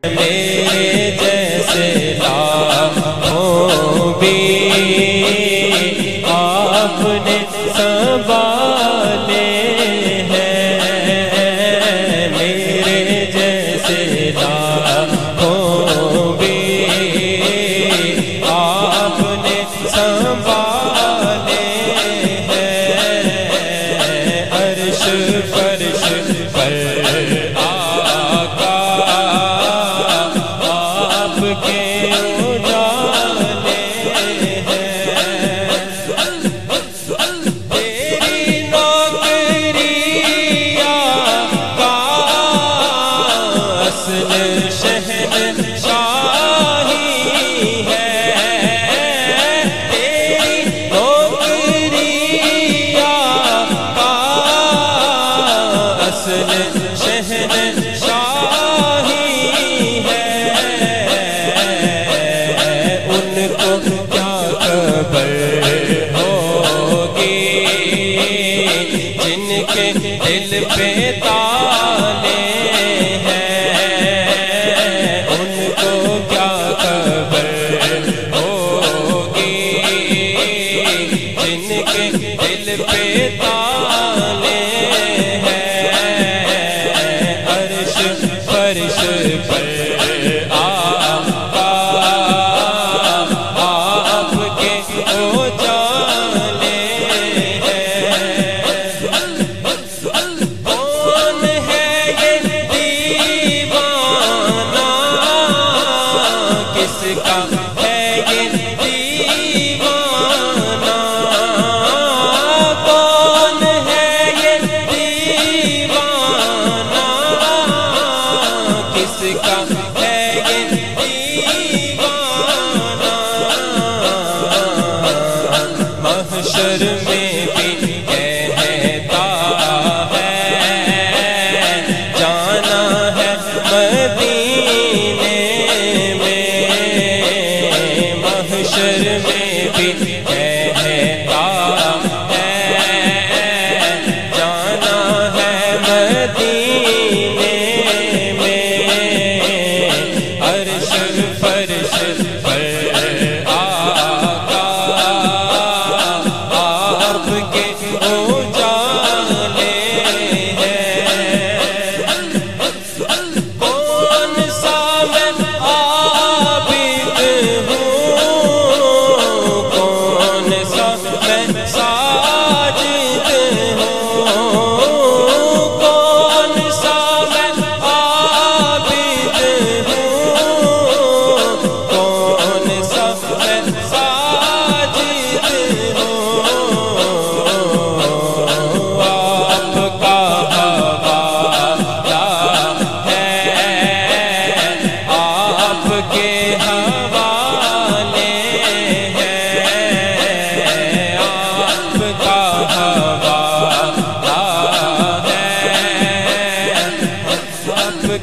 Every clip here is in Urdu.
میرے جیسے لاکھوں بھی آپ نے سنبھالے ہیں، میرے جیسے لاکھوں بھی آپ نے سنبھالے ہیں، عرش فرش پر دل پہ تالے ہیں، ان کو کیا خبر ہوگی جن کے دل پہ تالے ہیں، عرش فرش پر آقا آپ کے اجالے محشر میں بھی کہتا ہے جانا ہے مدینے میں، محشر میں بھی کہتا ہے جانا ہے مدینے میں، عرش فرش پر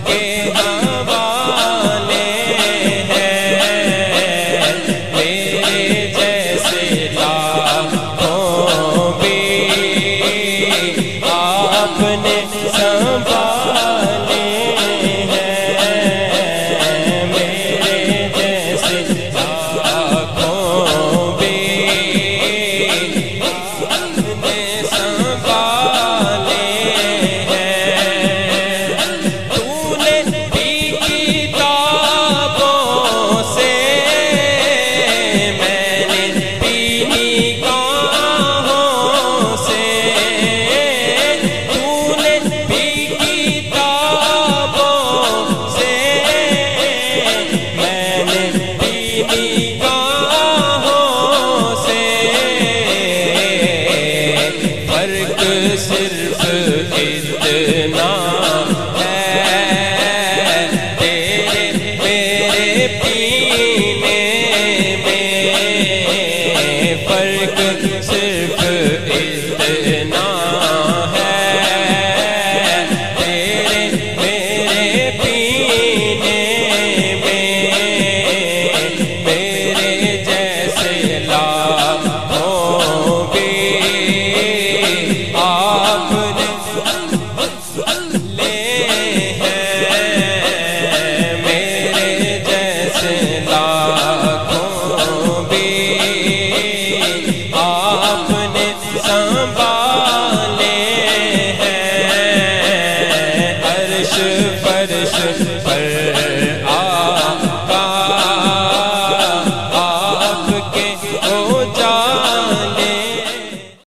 کے